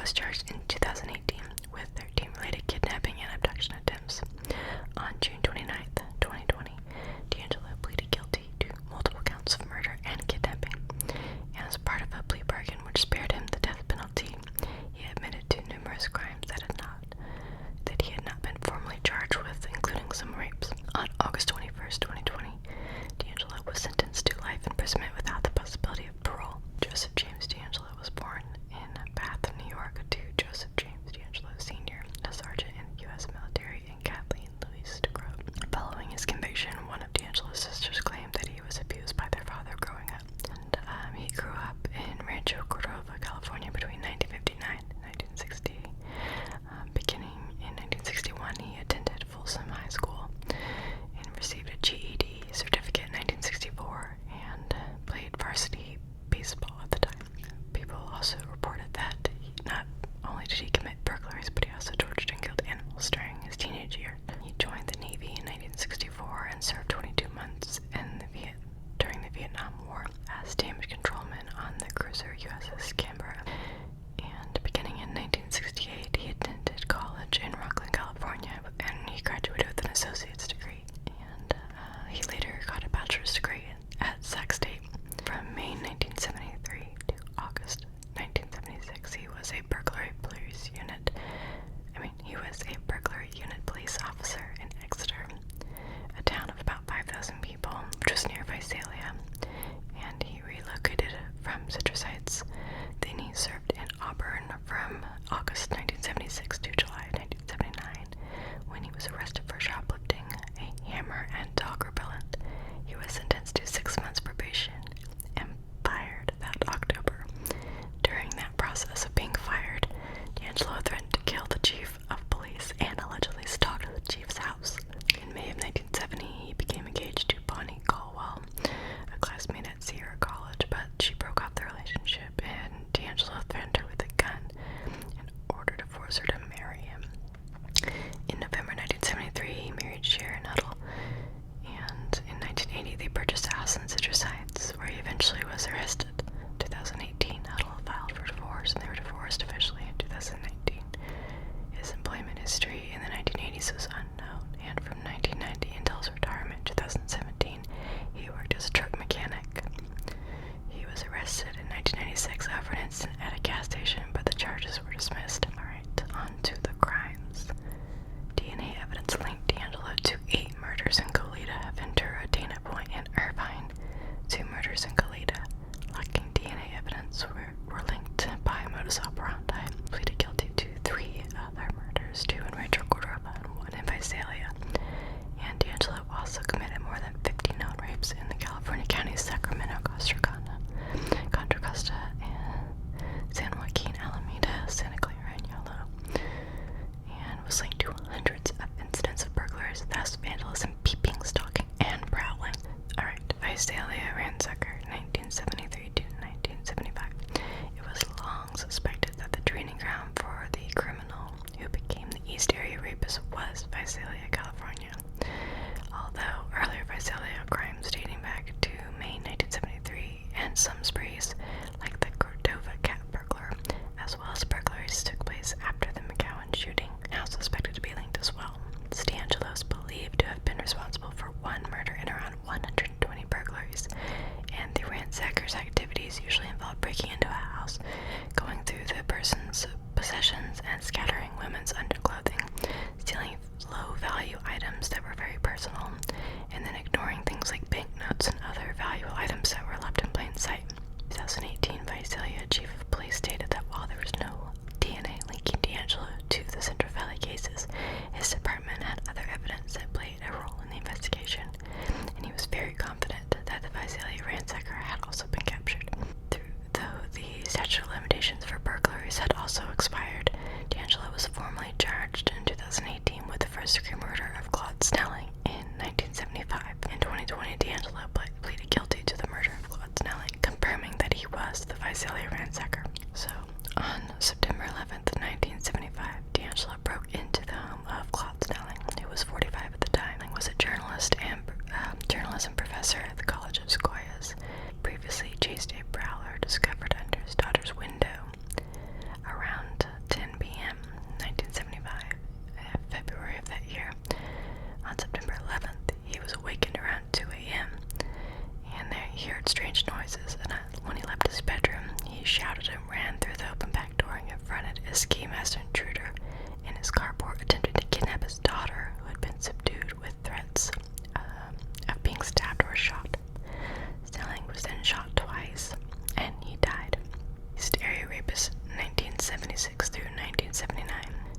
was charged in 2018 with 13 related kidnapping and abduction attempts. On June 29th, 2020, D'Angelo pleaded guilty to multiple counts of murder and kidnapping, and as part of a plea bargain which spared him the death penalty, he admitted to numerous crimes that he had not been formally charged with, including some rapes. On August 21st, 2020, D'Angelo was sentenced to life imprisonment without the possibility of parole. Joseph James D'Angelo was born in Bath, New York, to Joseph James D'Angelo Sr., a sergeant in the U.S. military, and Kathleen Louise DeGroat. Following his conviction, one of D'Angelo's sisters claimed that he was abused by their father growing up. And he grew up in Rancho Cordova, California between 1959 and 1960. Beginning in 1961, he attended Folsom High School and received a GED certificate in 1964 and played varsity baseball at the time. People also reported that not only did he commit burglaries, but he also tortured and killed animals during his teenage years. He joined the Navy in 1964 and served 22 months during the Vietnam War as damage controlman on the cruiser USS Canberra. And beginning in 1968, he attended college in Rocklin, California, and he graduated with an associate's degree. And he later got a bachelor's degree at Sac State. From May 1973 to August 1976, he was a burglary unit police officer in Exeter, a town of about 5,000 people, which was near Visalia, and he relocated from Citrus Heights. Then he served in Auburn from August 1976 to July 1979, when he was arrested for shoplifting a hammer and dog repellent. He was sentenced to 6 months probation and fired that October. During that process of being fired, D'Angelo threatened to kill the chief of police and allegedly stalked the chief's house. In May of 1970, he became engaged to Bonnie Caldwell, a classmate at Sierra College, but she broke off the relationship, and D'Angelo threatened her with a gun in order to force her to marry him. In November 1973, he married Sharon Huddle, and in 1980, they purchased a house in Citrus Heights, where he eventually was arrested. 2018, Huddle filed for divorce, and they were divorced officially in 2019. His employment history in the 1980s was unknown, and from 1990 until his retirement in 2017, he worked as a truck mechanic. He was arrested in 1996 for an incident at a gas station, but the charges were dismissed. Alright, on ski mask intruder in his carport attempted to kidnap his daughter, who had been subdued with threats of being stabbed or shot. Stelling was then shot twice, and he died. East Area rapist 1976 through 1979.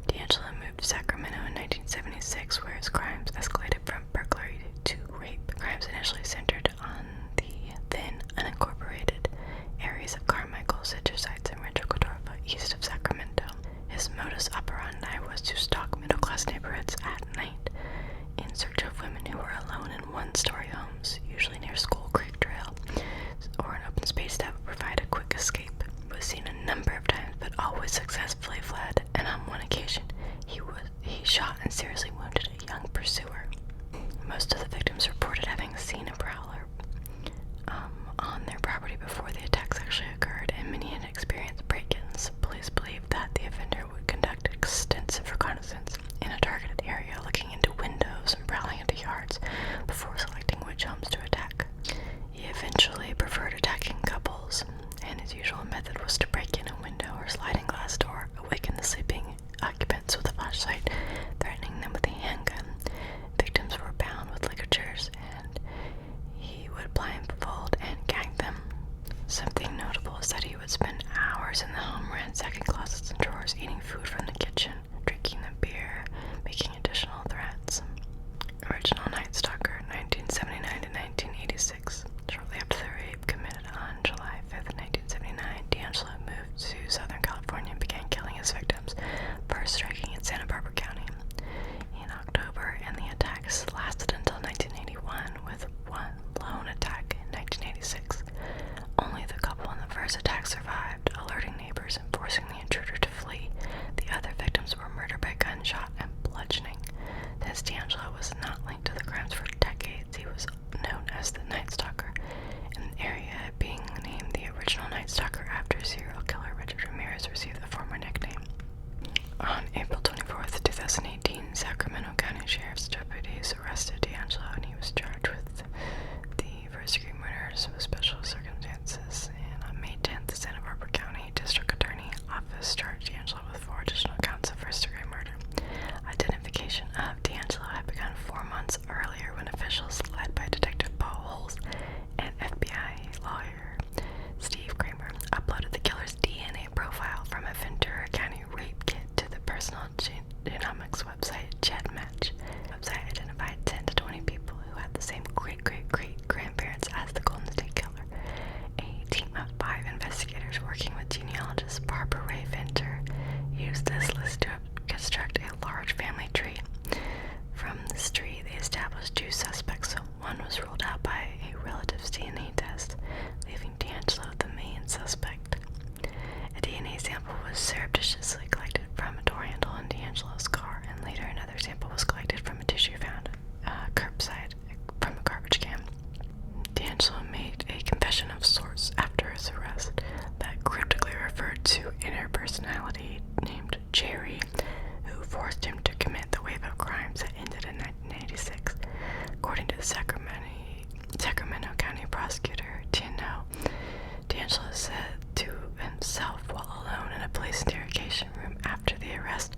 D'Angelo moved to Sacramento in 1976, where his crimes escalated from burglary to rape. Crimes initially centered on the then unincorporated areas of Carmichael, Citrus Heights, and Rancho Cordova, east of Sacramento. His modus operandi was to stalk middle-class neighborhoods at night in search of women who were alone in one-story homes, usually near Skull Creek Trail, or an open space that would provide a quick escape. He was seen a number of times, but always successfully fled, and on one occasion, he shot and seriously wounded a young pursuer. Most of the victims reported having seen a prowler on their property before the attacks actually occurred, and many had experienced break-ins. Police believed that the offender would conduct extensive reconnaissance in a targeted area, looking into windows and prowling into yards before selecting which homes to attack. He eventually preferred attacking couples, and his usual method was to break in a window or sliding glass door, awaken the sleeping occupants with a flashlight, threatening them with a handgun. Victims were bound with ligatures, and he would blindfold and gag them. Something notable is that he would spend hours in the home ransacking closets and drawers, eating food from the kitchen, drinking the beer, making additional threats. Original Night Stalker, 1979 to 1986. Shortly after the rape committed on July 5th, 1979, D'Angelo moved to Southern California and began killing his victims, first striking in Santa Barbara County in October, and the attacks lasted until 1981, with one lone attack in 1986. Only the couple in the first attack survived, alerting neighbors and forcing the intruder to flee. The other victims were murdered by gunshot and bludgeoning. Since D'Angelo was not linked to the crimes for decades, he was known as the Night Stalker in the area, being named the original Night Stalker after serial killer Richard Ramirez received the former nickname. On April 24th, 2018, Sacramento County Sheriff's deputies arrested D'Angelo, and he was charged with the first-degree murders with special circumstances. And on May 10th, the Santa Barbara County District Attorney Office charged D'Angelo with 4 additional counts of first-degree murder. Identification of D'Angelo had begun 4 months earlier when officials led by Detective Paul Holes and FBI lawyer Steve Kramer uploaded the killer's DNA profile from a Ventura County rape kit to the personal genomics website GEDmatch. The website identified 10 to 20 people who had the same great-great-great-grandparents as the Golden State Killer. A team of 5 investigators working with genealogist Barbara Ray Venter used this list to construct a large family tree. From this tree, they established 2 suspects, so one was ruled out by a relative's DNA test, leaving D'Angelo the main suspect. A DNA sample was surreptitiously collected from a door handle in D'Angelo's car, and later another sample was collected from a tissue found curbside from a garbage can. D'Angelo made a confession of sorts after his arrest that cryptically referred to inner personality named Jerry, who forced him to commit the wave of crimes that ended in 1986. According to the Sacramento County prosecutor, Tino, D'Angelo said to himself while alone in a police interrogation room after the arrest,